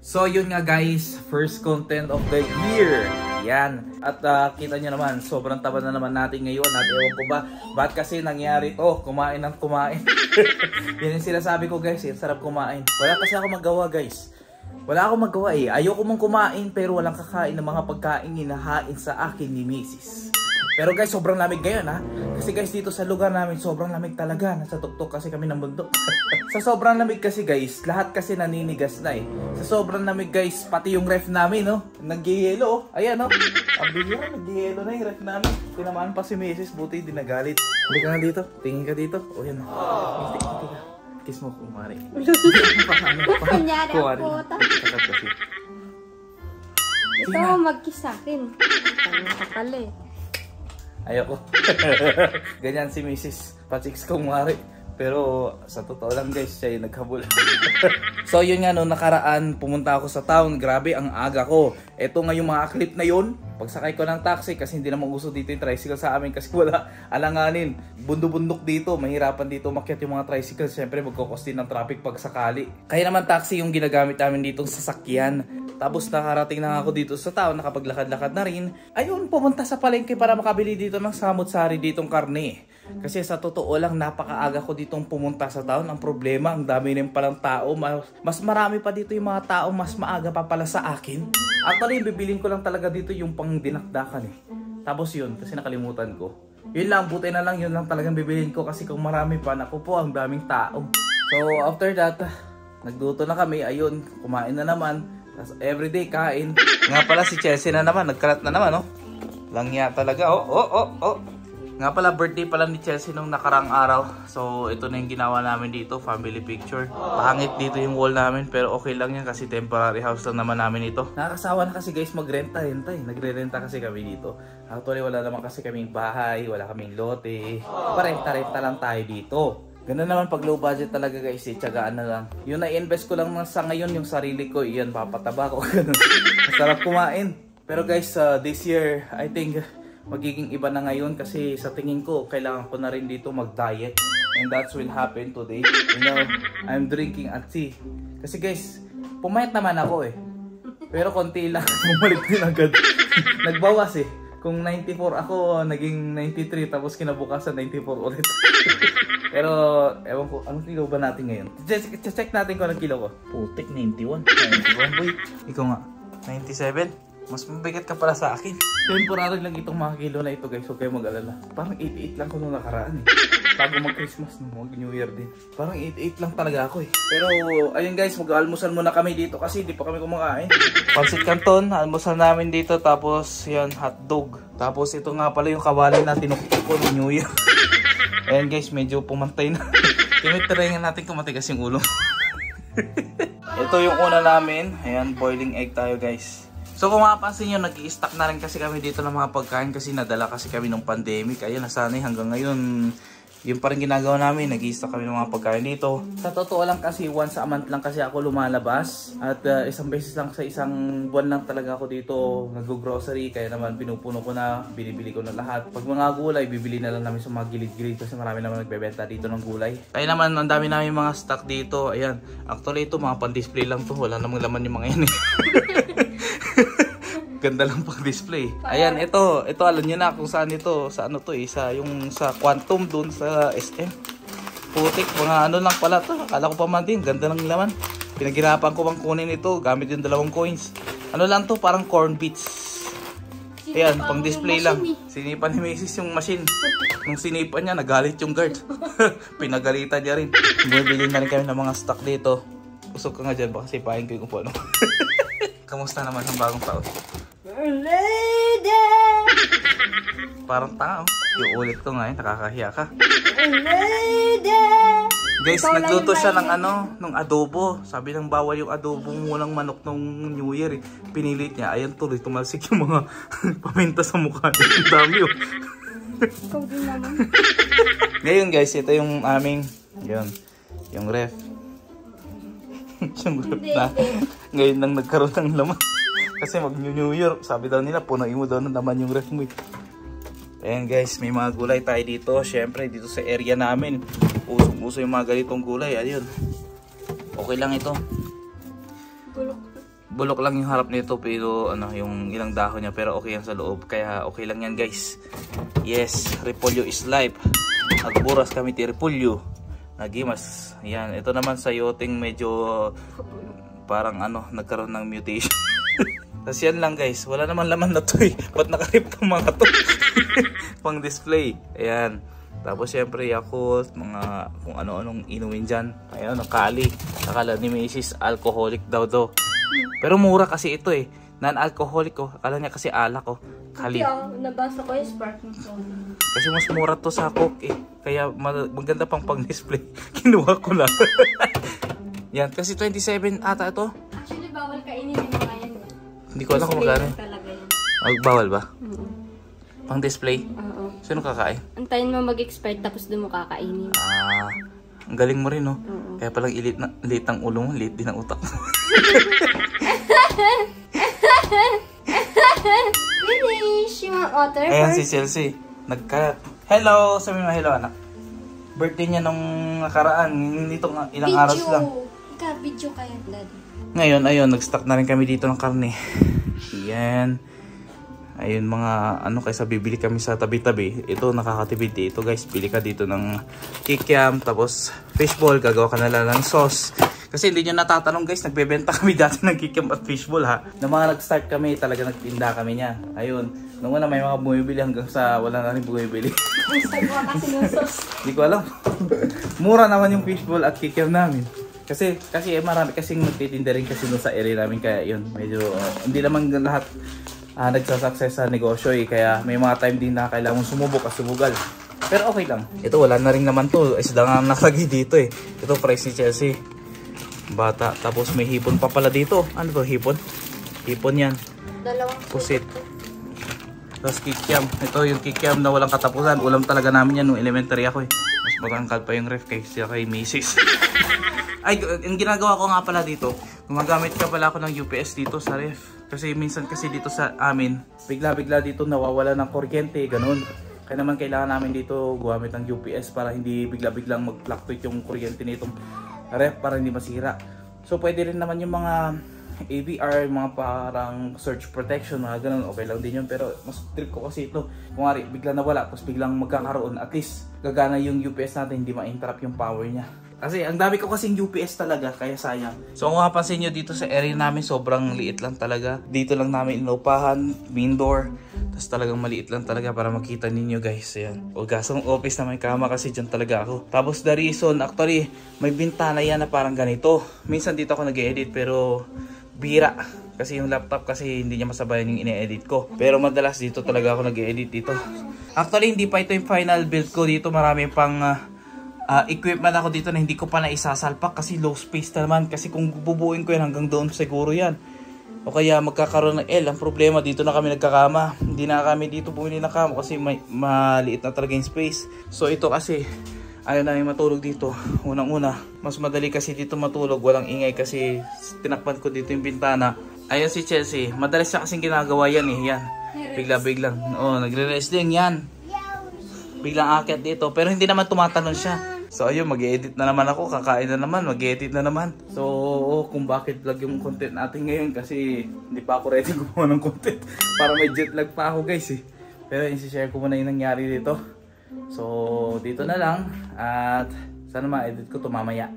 So yun nga guys, first content of the year. Yan. At kita nyo naman, sobrang taba na naman natin ngayon. At ewan ko ba, ba't kasi nangyari to? Kumain ng kumain. Yan yung sinasabi ko guys, yung sarap kumain. Wala kasi ako magawa guys. Wala akong magawa eh. Ayoko mong kumain pero walang kakain ng mga pagkain hinahain sa akin ni Mrs. Pero guys, sobrang lamig ngayon ha. Kasi guys, dito sa lugar namin, sobrang lamig talaga. Nasa tuktok kasi kami ng bundok. Sa sobrang lamig kasi guys, lahat kasi naninigas na eh. Sa sobrang lamig guys, pati yung ref namin no, nag-yelo oh. Ayan no, ang bigyan, nag-yelo na yung ref namin. Tinamaan pa si Mrs. Buti di nagalit. Halika nga dito, tingin ka dito. O yan oh. Kiss mo kumari. Kunyari ako ta. Ito mag-kiss sa akin. Tanga ka pala eh. Ayoko. Ganyan si Mrs. Pachiks kumari. Pero sa totoo lang guys, siya yung naghabol. So yun nga, no, nakaraan pumunta ako sa town. Grabe ang aga ko. Ito nga yung mga clip na yun. Pagsakay ko ng taxi, kasi hindi naman uso dito yung tricycle sa amin kasi wala alanganin. Bundok-bundok dito, mahirapan dito makyat yung mga tricycle. Siyempre magkukos din ng traffic pag sakali. Kaya naman taxi yung ginagamit namin ditong sasakyan. Tapos nakarating na ako dito sa town, nakapaglakad-lakad na rin. Ayun, pumunta sa palengke para makabili dito ng samut-sari ditong karne. Kasi sa totoo lang, napakaaga ko ditong pumunta sa town. Ang problema, ang dami rin palang tao. Mas marami pa dito yung mga tao, mas maaga pa pala sa akin. Actually, bibiling ko lang talaga dito yung pang dinakdakan eh. Tapos yun, kasi nakalimutan ko. Yun lang, buti na lang, yun lang talagang bibilin ko. Kasi kung marami pa, naku po, ang daming tao. So after that, nagluto na kami. Ayun, kumain na naman. Tapos everyday kain. Nga pala si Chelsea na naman, nagkalat na naman oh. Langya talaga oh. Nga pala, birthday pala ni Chelsea nung nakarang araw. So ito na yung ginawa namin dito, family picture. Pangit dito yung wall namin, pero okay lang yan kasi temporary house lang naman namin ito. Nakakasawa na kasi guys magrenta-renta eh. Nagre-renta kasi kami dito. Actually wala naman kasi kaming bahay, wala kaming lote. Parenta-renta lang tayo dito. Ganda naman pag low budget talaga guys eh, tiyagaan na lang. Yung na-invest ko lang sa ngayon, yung sarili ko, iyan papataba ko. Masarap kumain. Pero guys, this year, I think magiging iba na ngayon kasi sa tingin ko, kailangan ko na rin dito mag-diet. And that will happen today. You know, I'm drinking at tea. Kasi guys, pumayat naman ako eh. Pero konti lang, bumalik din agad. Nagbawas eh. Kung 94 ako, naging 93, tapos kinabukasan 94 ulit. Pero, ewan ko, anong kilo ba natin ngayon? Check natin kung anong kilo ko. Putik, 91. 91 boy. Ikaw nga, 97. Mas mabigat ka pala sa akin. Temporary lang itong mga kilo na ito guys, huwag kayo mag-alala. Parang 88 lang ko nung nakaraan eh. Bago mag-Christmas, mag-New Year din. Parang 88 lang talaga ako eh. Pero, ayun guys, mag-almusal muna kami dito kasi di pa kami kumakain. Pansit Canton, almusal namin dito. Tapos, yan, hotdog. Tapos, ito nga pala yung kawali na tinuktok ko ng New Year. Ayan guys, medyo pumantay na. Tinitry natin kung matigas yung ulo. Ito yung una namin. Ayan, boiling egg tayo guys. So kung mapapansin nyo, nag-i-stock na rin kasi kami dito ng mga pagkain kasi nadala kasi kami ng pandemic. Ayun, nasanay hanggang ngayon. Yun pa rin ginagawa namin, nag-i-stock kami ng mga pagkain dito. Sa totoo lang kasi, once a month lang kasi ako lumalabas. At isang beses lang sa isang buwan lang talaga ako dito nag-grocery. Kaya naman pinupuno ko na, binibili ko na lahat. Pag mga gulay, bibili na lang namin sa mga gilid-gilid kasi marami naman nagbebenta dito ng gulay. Kaya naman, ang dami namin mga stock dito. Ayan, actually ito mga pan-display lang to. Wala namang laman yung mga yan eh. Ganda lang pang display. Ayan, ito alam niyo na kung saan ito. Sa ano to eh, yung sa Quantum dun sa SM. Putik, mga ano lang pala to. Akala ko pa man din, ganda ng laman. Pinaghirapan ko bang kunin ito gamit yung 2 coins. Ano lang to, parang corn beats. Ayan, pang display lang. Sinipan ni Mrs. yung machine. Nung sinipan niya, nagalit yung guard. Pinagalitan niya rin. Bumibili na rin kami ng mga stock dito. Usok ka nga dyan, baka sipahin ko yung kung ano. Kamusta naman ang bagong taon? Lady! Parang tanga oh. Iulit ko nga eh, nakakahiya ka. Lady! Guys, nagluto siya ng ano, ng adobo. Sabi ng bawal yung adobo munang manok nung New Year eh. Pinilit niya, ayan tuloy, tumalsik yung mga paminta sa mukha niya. Ang dami oh. Ikaw din naman. Ngayon guys, ito yung aming, yun, yung ref. Yung ref na, ngayon lang nagkaroon ng laman. Kasi mag-New Year, sabi daw nila, punuin mo daw ng laman yung ref mo. Ayan guys, may mga gulay tayo dito. Siyempre, dito sa area namin, usong-uso yung mga ganitong gulay. Ayun, okay lang ito. bulok lang yung harap nito pero ano yung ilang dahon niya pero okay yan sa loob kaya okay lang yan guys. Yes, repolyo is life. Agburas kami ti repolyo. Nagimas. Yan, ito naman sa yoting medyo parang ano nagkaroon ng mutation. Tapos yan lang guys, wala naman laman na to eh. Ba't nakarip tong mga to? Pang display. Ayan. Tapos syempre Yakult, mga kung ano-anong inumin dyan. Ayan, nakali. Akala ni Mrs. alcoholic daw daw. Pero mura kasi ito eh. Non-alcoholic ko. Akala niya kasi alak ko. Kali. Nabasa ko yung sparkling soda. Kasi mas mura to sa Coke eh. Kaya maganda pang pang-display. Kinuha ko lang. Yan, kasi 27 ata ito. Actually, bawal kainin yung mga yan. Hindi ko alam kung magkano. Talaga yan. Bawal ba? Pang-display? Oo. Sino kakain? Antayin mo mag-expire tapos doon mo kakainin. Ang galing mo rin, no? Oo. Kaya palang liit ang ulo mo, liit din ang utak mo. Finish! You want water? Ayan si Chelsea. Hello! Sabi mo, hello anak. Birthday niya nung nakaraan. Nito ilang araw lang. Video kaya, Daddy. Ngayon, ayun, nag-stock na rin kami dito ng karne. Ayan. Ayun mga ano kaysa bibili kami sa tabi-tabi. Ito nakakatipid dito guys. Pili ka dito ng kikiam tapos fishball. Gagawa ka na lang ng sauce. Kasi hindi nyo natatanong guys. Nagbebenta kami dati ng kikiam at fishball ha. Nung mga nag-start kami talaga nagtinda kami niya. Ayun. Nung una may mga bumibili hanggang sa wala na rin bumibili. Ang sagwa kasi ng sauce. Hindi ko alam. Mura naman yung fishball at kikiam namin. Kasi marami kasing nagtitinda rin kasi sa area namin. Kaya yun medyo hindi naman lahat nagsasucess sa negosyo eh. Kaya may mga time din na kailangan sumubok at sumugal. Pero okay lang. Ito wala na rin naman to. Isda nga nakalagay dito eh. Ito price ni Chelsea. Bata. Tapos may hipon pa pala dito. Ano to hipon? Hipon yan. Dalawang Pusit. Tapos kikiam. Ito yung kikiam na walang katapusan. Ulam talaga namin yan nung elementary ako eh. Mas matangkal pa yung ref kaysa kay Mrs. Ay, yung ginagawa ko nga pala dito. Gumagamit ka pala ako ng UPS dito sa ref. Kasi minsan kasi dito sa amin, bigla-bigla dito nawawala ng kuryente, ganun. Kaya naman kailangan namin dito gumamit ng UPS para hindi bigla-biglang mag-fluctuate yung kuryente nitong ref para hindi masira. So pwede rin naman yung mga AVR, mga parang surge protection, mga ganun, okay lang din yun. Pero mas trip ko kasi ito, kung nga bigla nawala, tapos biglang magkakaroon, at least gagana yung UPS natin, hindi ma-interrupt yung power niya. Kasi ang dami ko kasing UPS talaga, kaya sayang. So kung mapapansin nyo dito sa area namin, sobrang liit lang talaga. Dito lang namin inupahan, main door. Tapos talagang maliit lang talaga para makita ninyo guys. Ayan. O gasong office na may kama kasi dyan talaga ako. Tapos the reason, actually, may bintana yan na parang ganito. Minsan dito ako nag-edit pero bira. Kasi yung laptop kasi hindi niya masabayan yung ine-edit ko. Pero madalas dito talaga ako nag-edit dito. Actually, hindi pa ito yung final build ko dito. Marami pang equipment ako dito na hindi ko pa na isasalpak kasi low space na naman. Kasi kung bubuuin ko yan hanggang doon siguro yan. O kaya magkakaroon ng L. Ang problema dito na kami nagkakama. Hindi na kami dito bumili ng kama kasi maliit na talaga yung space. So ito kasi ayaw namin matulog dito. Unang-una, mas madali kasi dito matulog. Walang ingay kasi tinakpan ko dito yung bintana. Ayun si Chelsea. Madalas siya kasing ginagawa yan eh. Yan. Bigla-biglang. Oo, nagre-rest din yan. Biglang akit dito. Pero hindi naman tumatalon siya. So ayun, mag-edit na naman ako. Kakain na naman. Mag-edit na naman. So kung bakit vlog yung content natin ngayon. Kasi hindi pa ako ready gumawa ng content. Para may jet lag pa ako guys eh. Pero isi-share ko muna yung nangyari dito. So dito na lang. At sana ma-edit ko to mamaya.